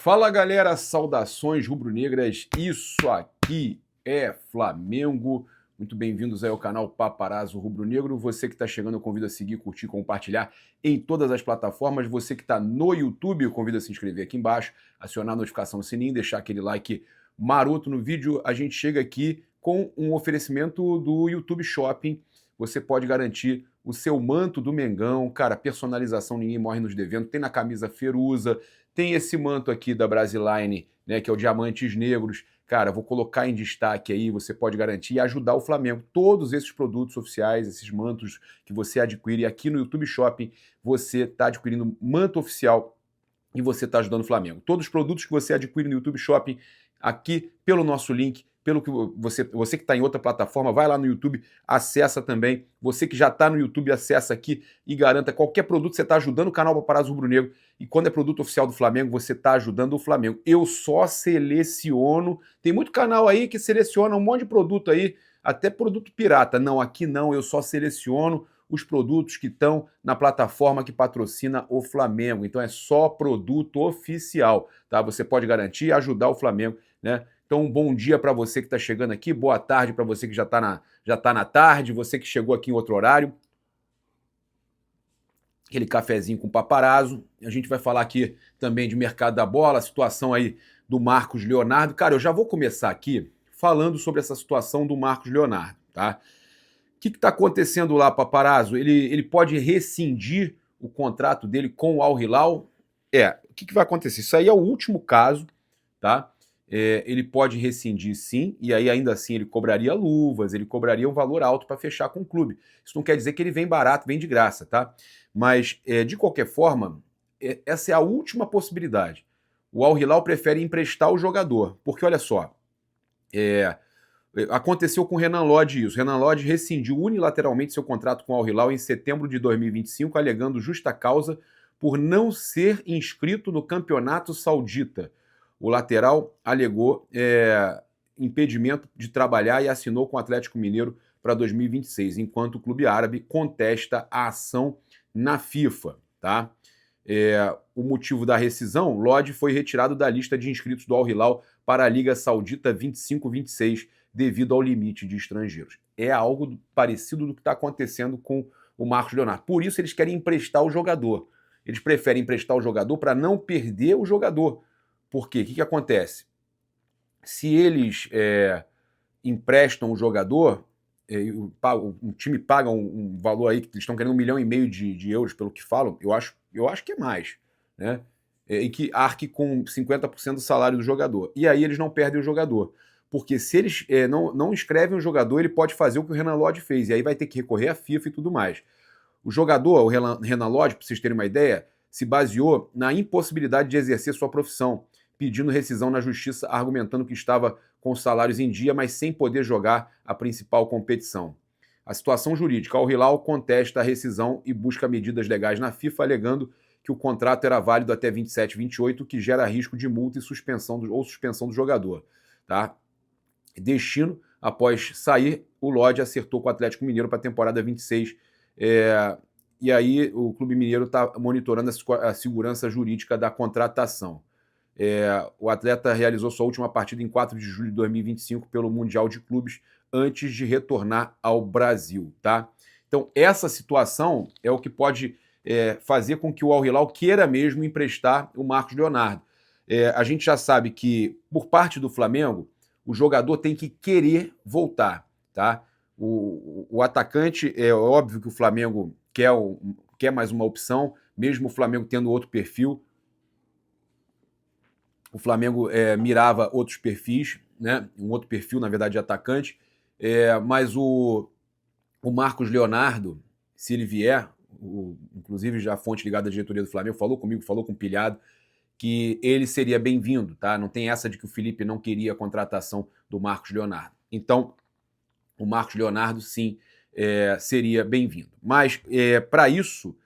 Fala galera, saudações rubro-negras, isso aqui é Flamengo. Muito bem-vindos aí ao canal Paparazzo Rubro-Negro. Você que está chegando, eu convido a seguir, curtir, compartilhar em todas as plataformas. Você que está no YouTube, eu convido a se inscrever aqui embaixo, acionar a notificação no sininho, deixar aquele like maroto no vídeo. A gente chega aqui com um oferecimento do YouTube Shopping. Você pode garantir o seu manto do Mengão. Cara, personalização, ninguém morre nos devendo. Tem na camisa Feruza, tem esse manto aqui da Brasiline, né, que é o Diamantes Negros. Cara, vou colocar em destaque aí, você pode garantir e ajudar o Flamengo. Todos esses produtos oficiais, esses mantos que você adquire aqui no YouTube Shopping, você está adquirindo manto oficial e você está ajudando o Flamengo. Todos os produtos que você adquire no YouTube Shopping, aqui pelo nosso link, pelo que você que está em outra plataforma, vai lá no YouTube, acessa também. Você que já está no YouTube, acessa aqui e garanta qualquer produto, você está ajudando o canal Paparazzo Rubro-Negro. E quando é produto oficial do Flamengo, você está ajudando o Flamengo. Eu só seleciono, tem muito canal aí que seleciona um monte de produto aí, até produto pirata. Não, aqui não, eu só seleciono os produtos que estão na plataforma que patrocina o Flamengo. Então é só produto oficial, tá? Você pode garantir e ajudar o Flamengo, né? Então, um bom dia para você que está chegando aqui, boa tarde para você que já tá na tarde, você que chegou aqui em outro horário. Aquele cafezinho com paparazzo. A gente vai falar aqui também de mercado da bola, a situação aí do Marcos Leonardo. Cara, eu já vou começar aqui falando sobre essa situação do Marcos Leonardo, tá? O que está acontecendo lá, paparazzo? Ele pode rescindir o contrato dele com o Al Hilal? O que vai acontecer? Isso aí é o último caso, tá? Ele pode rescindir sim, e aí ainda assim ele cobraria luvas, ele cobraria um valor alto para fechar com o clube. Isso não quer dizer que ele vem barato, vem de graça, tá? Mas, de qualquer forma, essa é a última possibilidade. O Al Hilal prefere emprestar o jogador, porque olha só, aconteceu com o Renan Lodge isso. Renan Lodge rescindiu unilateralmente seu contrato com o Al Hilal em setembro de 2025, alegando justa causa por não ser inscrito no campeonato saudita. O lateral alegou impedimento de trabalhar e assinou com o Atlético Mineiro para 2026, enquanto o clube árabe contesta a ação na FIFA. Tá? O motivo da rescisão, Lodge foi retirado da lista de inscritos do Al Hilal para a Liga Saudita 25-26, devido ao limite de estrangeiros. É algo parecido do que está acontecendo com o Marcos Leonardo. Por isso eles querem emprestar o jogador. Eles preferem emprestar o jogador para não perder o jogador. Por quê? O que acontece? Se eles emprestam o jogador, o time paga um valor aí, que eles estão querendo 1,5 milhão de euros, pelo que falam, eu acho que é mais, né? E que arque com 50% do salário do jogador. E aí eles não perdem o jogador. Porque se eles não inscrevem o jogador, ele pode fazer o que o Renan Lodge fez, e aí vai ter que recorrer à FIFA e tudo mais. O jogador, o Renan Lodge, para vocês terem uma ideia, se baseou na impossibilidade de exercer sua profissão, pedindo rescisão na justiça, argumentando que estava com salários em dia, mas sem poder jogar a principal competição. A situação jurídica, Al Hilal contesta a rescisão e busca medidas legais na FIFA, alegando que o contrato era válido até 27-28, o que gera risco de multa e suspensão do jogador. Tá? Destino, após sair, o Lodge acertou com o Atlético Mineiro para a temporada 26. E aí o Clube Mineiro está monitorando a segurança jurídica da contratação. O atleta realizou sua última partida em 4 de julho de 2025 pelo Mundial de Clubes, antes de retornar ao Brasil. Tá? Então, essa situação é o que pode fazer com que o Al Hilal queira mesmo emprestar o Marcos Leonardo. A gente já sabe que, por parte do Flamengo, o jogador tem que querer voltar. Tá? O atacante, é óbvio que o Flamengo quer mais uma opção, mesmo o Flamengo tendo outro perfil. O Flamengo mirava outros perfis, né? Um outro perfil, na verdade, de atacante. Mas o Marcos Leonardo, se ele vier, inclusive já a fonte ligada à diretoria do Flamengo falou comigo, falou com o Pilhado, que ele seria bem-vindo, tá? Não tem essa de que o Felipe não queria a contratação do Marcos Leonardo. Então, o Marcos Leonardo, sim, seria bem-vindo. Mas, para isso,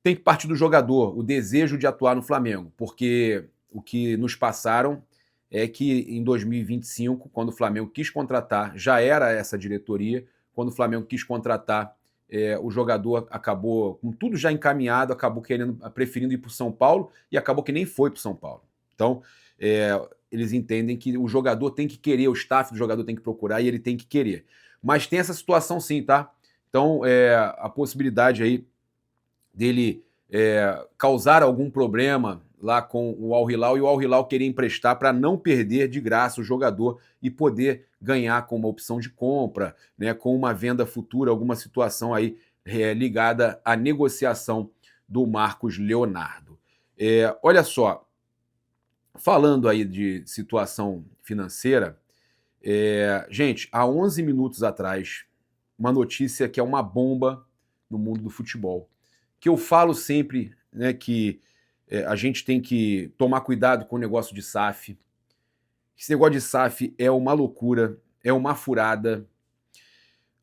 tem que partir do jogador, o desejo de atuar no Flamengo, porque o que nos passaram é que em 2025, quando o Flamengo quis contratar, já era essa diretoria, quando o Flamengo quis contratar, o jogador acabou, com tudo já encaminhado, acabou preferindo ir para o São Paulo e acabou que nem foi para o São Paulo. Então, eles entendem que o jogador tem que querer, o staff do jogador tem que procurar e ele tem que querer. Mas tem essa situação sim, tá? Então, a possibilidade aí dele causar algum problema lá com o Al Hilal e o Al Hilal querer emprestar para não perder de graça o jogador e poder ganhar com uma opção de compra, né, com uma venda futura, alguma situação aí ligada à negociação do Marcos Leonardo. Olha só, falando aí de situação financeira, gente, há 11 minutos atrás, uma notícia que é uma bomba no mundo do futebol, que eu falo sempre, né, que a gente tem que tomar cuidado com o negócio de SAF. Esse negócio de SAF é uma loucura, é uma furada.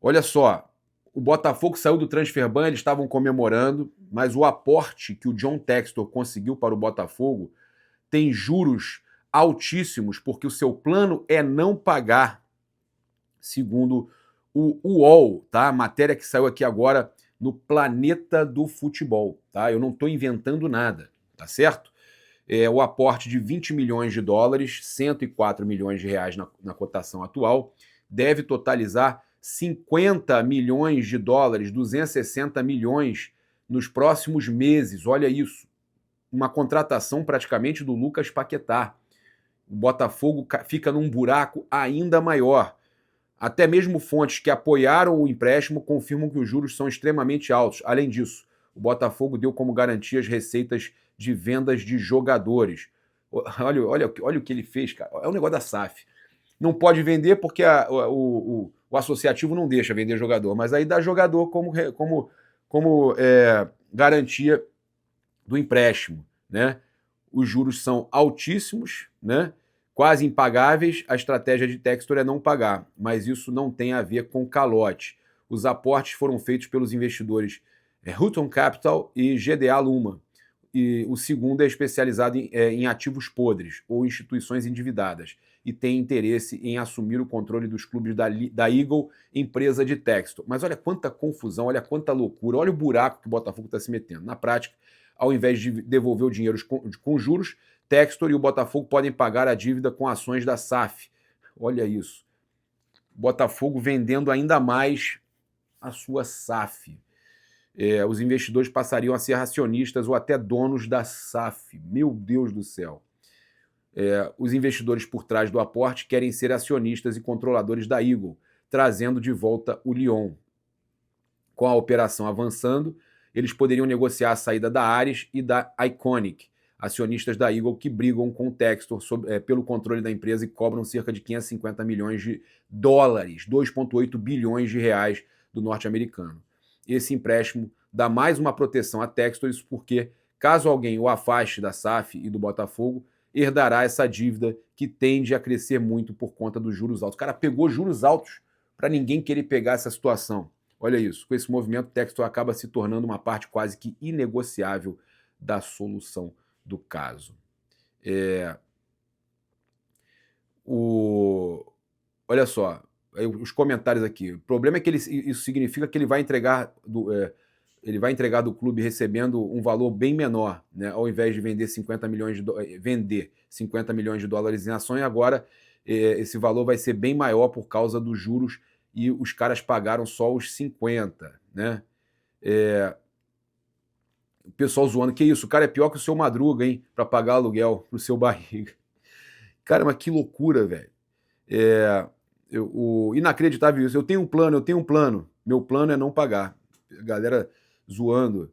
Olha só, o Botafogo saiu do transfer ban, eles estavam comemorando, mas o aporte que o John Textor conseguiu para o Botafogo tem juros altíssimos, porque o seu plano é não pagar, segundo o UOL, tá? A matéria que saiu aqui agora no Planeta do Futebol, tá? Eu não estou inventando nada, tá certo? O aporte de 20 milhões de dólares, 104 milhões de reais na cotação atual, deve totalizar 50 milhões de dólares, 260 milhões nos próximos meses. Olha isso, uma contratação praticamente do Lucas Paquetá. O Botafogo fica num buraco ainda maior. Até mesmo fontes que apoiaram o empréstimo confirmam que os juros são extremamente altos. Além disso, o Botafogo deu como garantia as receitas de vendas de jogadores. Olha o que ele fez, cara. É um negócio da SAF. Não pode vender porque o associativo não deixa vender jogador, mas aí dá jogador como garantia do empréstimo, né? Os juros são altíssimos, né? Quase impagáveis. A estratégia de Textor é não pagar, mas isso não tem a ver com calote. Os aportes foram feitos pelos investidores Hutton Capital e GDA Luma. E o segundo é especializado em ativos podres ou instituições endividadas e tem interesse em assumir o controle dos clubes da Eagle, empresa de Textor. Mas olha quanta confusão, olha quanta loucura, olha o buraco que o Botafogo está se metendo. Na prática, ao invés de devolver o dinheiro com juros, Textor e o Botafogo podem pagar a dívida com ações da SAF. Olha isso. Botafogo vendendo ainda mais a sua SAF. Os investidores passariam a ser acionistas ou até donos da SAF. Meu Deus do céu. Os investidores por trás do aporte querem ser acionistas e controladores da Eagle, trazendo de volta o Lyon. Com a operação avançando, eles poderiam negociar a saída da Ares e da Iconic, acionistas da Eagle que brigam com o Textor pelo controle da empresa e cobram cerca de 550 milhões de dólares, 2,8 bilhões de reais do norte-americano. Esse empréstimo dá mais uma proteção a Textor, isso porque, caso alguém o afaste da SAF e do Botafogo, herdará essa dívida que tende a crescer muito por conta dos juros altos. O cara pegou juros altos para ninguém querer pegar essa situação. Olha isso, com esse movimento, o Textor acaba se tornando uma parte quase que inegociável da solução do caso. Olha só, os comentários aqui. O problema é que isso significa que ele vai entregar do clube recebendo um valor bem menor, né? Ao invés de vender 50 milhões de dólares em ações, agora esse valor vai ser bem maior por causa dos juros e os caras pagaram só os 50, né? O pessoal zoando, que isso, o cara é pior que o seu Madruga, hein? Para pagar aluguel pro seu Barriga. Cara, mas que loucura, velho. Inacreditável isso. Eu tenho um plano. Meu plano é não pagar. A galera zoando.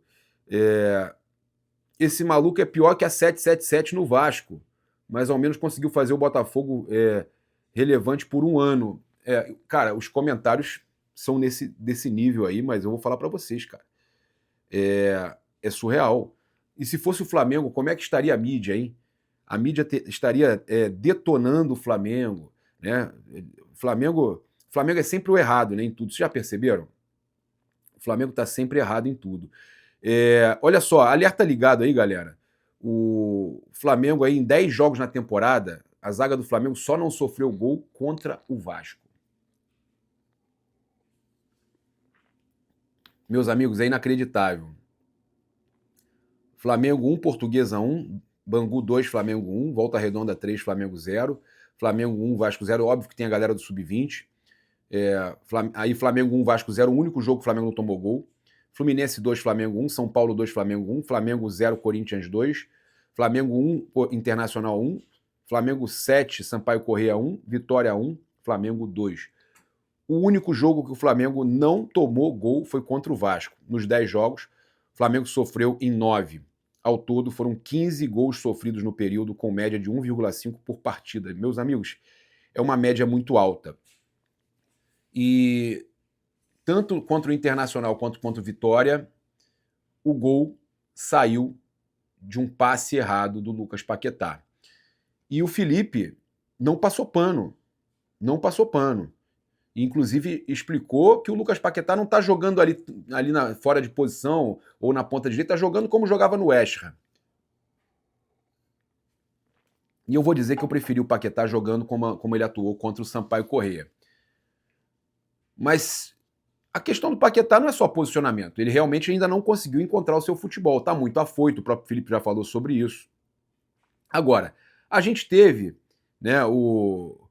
Esse maluco é pior que a 777 no Vasco, mas ao menos conseguiu fazer o Botafogo relevante por um ano. Cara, os comentários são desse nível aí, mas eu vou falar para vocês, cara. É surreal. E se fosse o Flamengo, como é que estaria a mídia, hein? A mídia estaria detonando o Flamengo, né? Flamengo é sempre o errado, né, em tudo. Vocês já perceberam? O Flamengo está sempre errado em tudo. Olha só, alerta ligado aí, galera. O Flamengo aí, em 10 jogos na temporada, a zaga do Flamengo só não sofreu gol contra o Vasco. Meus amigos, é inacreditável. Flamengo 1, Portuguesa 1, Bangu 2, Flamengo 1, Volta Redonda 3, Flamengo 0, Flamengo 1, Vasco 0, óbvio que tem a galera do Sub-20, aí Flamengo 1, Vasco 0, o único jogo que o Flamengo não tomou gol, Fluminense 2, Flamengo 1, São Paulo 2, Flamengo 1, Flamengo 0, Corinthians 2, Flamengo 1, Internacional 1, Flamengo 7, Sampaio Corrêa 1, Vitória 1, Flamengo 2. O único jogo que o Flamengo não tomou gol foi contra o Vasco. Nos 10 jogos, o Flamengo sofreu em 9. Ao todo, foram 15 gols sofridos no período, com média de 1,5 por partida. Meus amigos, é uma média muito alta. E tanto contra o Internacional quanto contra o Vitória, o gol saiu de um passe errado do Lucas Paquetá. E o Felipe não passou pano. Não passou pano. Inclusive, explicou que o Lucas Paquetá não está jogando ali fora de posição ou na ponta direita, está jogando como jogava no West Ham. E eu vou dizer que eu preferi o Paquetá jogando como ele atuou contra o Sampaio Corrêa. Mas a questão do Paquetá não é só posicionamento. Ele realmente ainda não conseguiu encontrar o seu futebol. Está muito afoito, o próprio Felipe já falou sobre isso. Agora, a gente teve, né, eu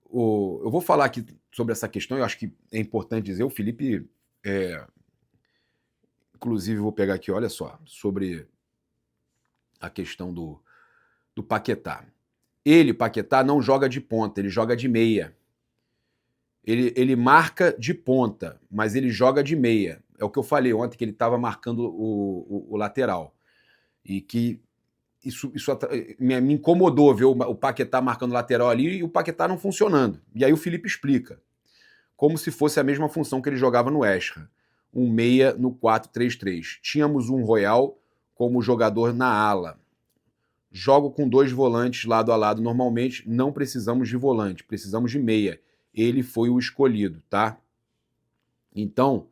vou falar aqui sobre essa questão, eu acho que é importante dizer, o Felipe, inclusive vou pegar aqui, olha só, sobre a questão do Paquetá. Ele, Paquetá, não joga de ponta, ele joga de meia. Ele marca de ponta, mas ele joga de meia. É o que eu falei ontem, que ele estava marcando o lateral. E que isso me incomodou ver o Paquetá marcando lateral ali e o Paquetá não funcionando. E aí o Felipe explica, como se fosse a mesma função que ele jogava no West Ham, um meia no 4-3-3. Tínhamos um Royal como jogador na ala. Jogo com 2 volantes lado a lado normalmente, não precisamos de volante, precisamos de meia. Ele foi o escolhido, tá? Então,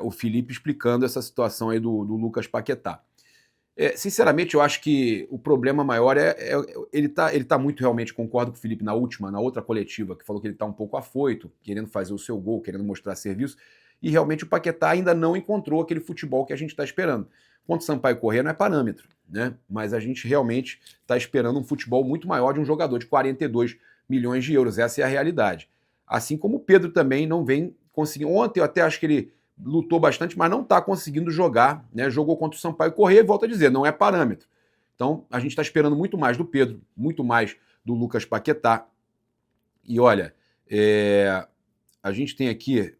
o Felipe explicando essa situação aí do Lucas Paquetá. Sinceramente, eu acho que o problema maior ele tá muito, realmente, concordo com o Felipe na outra coletiva, que falou que ele tá um pouco afoito, querendo fazer o seu gol, querendo mostrar serviço, e realmente o Paquetá ainda não encontrou aquele futebol que a gente está esperando. Contra o Sampaio Corrêa não é parâmetro, né? Mas a gente realmente está esperando um futebol muito maior de um jogador de 42 milhões de euros, essa é a realidade. Assim como o Pedro também não vem conseguindo. Ontem eu até acho que ele lutou bastante, mas não está conseguindo jogar, né? Jogou contra o Sampaio Corrêa e volta a dizer, não é parâmetro. Então a gente está esperando muito mais do Pedro, muito mais do Lucas Paquetá. E olha, a gente tem aqui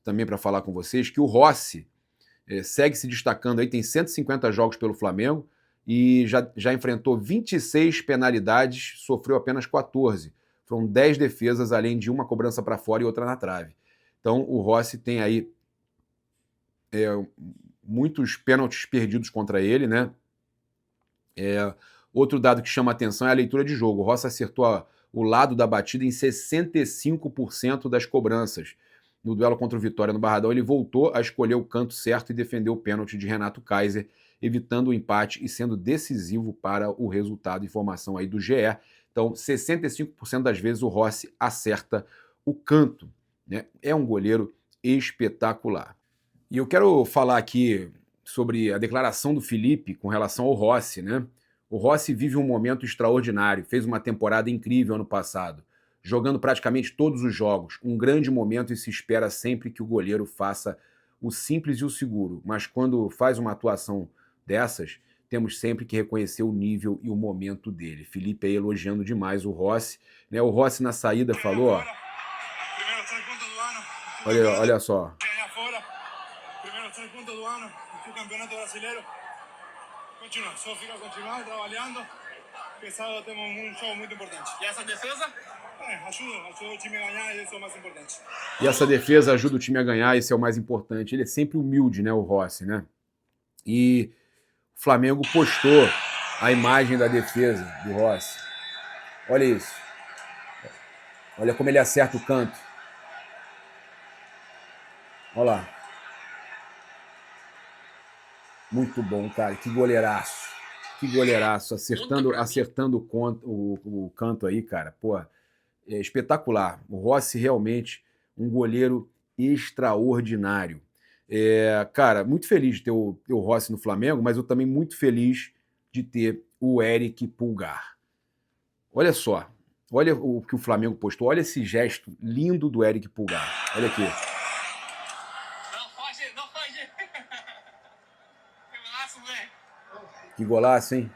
também para falar com vocês que o Rossi segue se destacando aí, tem 150 jogos pelo Flamengo e já enfrentou 26 penalidades, sofreu apenas 14. Foram 10 defesas, além de uma cobrança para fora e outra na trave. Então o Rossi tem aí muitos pênaltis perdidos contra ele, né? Outro dado que chama a atenção é a leitura de jogo. O Rossi acertou o lado da batida em 65% das cobranças. No duelo contra o Vitória no Barradão, ele voltou a escolher o canto certo e defendeu o pênalti de Renato Kaiser, evitando o empate e sendo decisivo para o resultado. Informação aí do GE. Então, 65% das vezes o Rossi acerta o canto, né? É um goleiro espetacular. E eu quero falar aqui sobre a declaração do Felipe com relação ao Rossi, né? O Rossi vive um momento extraordinário, fez uma temporada incrível ano passado, jogando praticamente todos os jogos, um grande momento e se espera sempre que o goleiro faça o simples e o seguro, mas quando faz uma atuação dessas, temos sempre que reconhecer o nível e o momento dele. Felipe aí elogiando demais o Rossi, né? O Rossi na saída falou, ó, olha só. Primeiro 3 pontos do ano, o campeonato brasileiro. Continua, só fica continuar trabalhando, que sábado temos um jogo muito importante. E essa defesa? Ajuda o time a ganhar e isso é o mais importante. E essa defesa ajuda o time a ganhar, isso é o mais importante. Ele é sempre humilde, né, o Rossi, né? E o Flamengo postou a imagem da defesa do Rossi. Olha isso. Olha como ele acerta o canto. Olha lá. Muito bom, cara. Que goleiraço. Que goleiraço. Acertando o canto aí, cara. Pô, é espetacular. O Rossi realmente um goleiro extraordinário. Cara, muito feliz de ter o Rossi no Flamengo, mas eu também muito feliz de ter o Eric Pulgar. Olha só, olha o que o Flamengo postou, olha esse gesto lindo do Eric Pulgar. Olha aqui. Não foge, não foge. Que golaço, moleque. Que golaço, hein?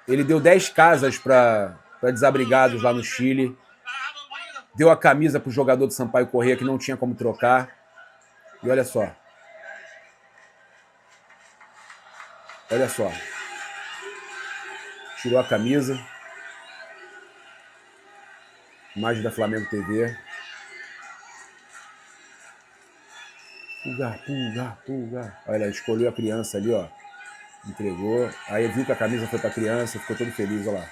Ele deu 10 casas para desabrigados lá no Chile. Deu a camisa pro jogador do Sampaio Corrêa que não tinha como trocar. E olha só. Olha só. Tirou a camisa. Imagem da Flamengo TV. Pulgar, Pulgar, Pulgar. Olha, escolheu a criança ali, ó. Entregou. Aí viu que a camisa foi pra criança, ficou todo feliz, olha lá.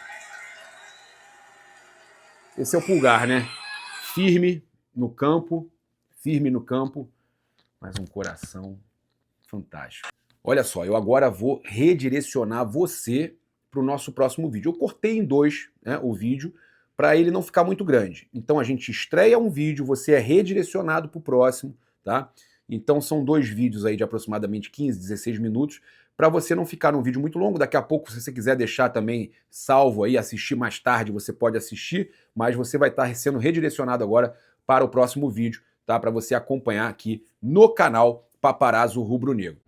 Esse é o Pulgar, né? Firme no campo, mas um coração fantástico. Olha só, eu agora vou redirecionar você para o nosso próximo vídeo. Eu cortei em 2, né, o vídeo, para ele não ficar muito grande. Então a gente estreia um vídeo, você é redirecionado para o próximo, tá? Então são 2 vídeos aí de aproximadamente 15, 16 minutos, para você não ficar num vídeo muito longo. Daqui a pouco, se você quiser deixar também salvo aí, assistir mais tarde, você pode assistir, mas você vai estar sendo redirecionado agora para o próximo vídeo, tá? Para você acompanhar aqui no canal Paparazzo Rubro Negro.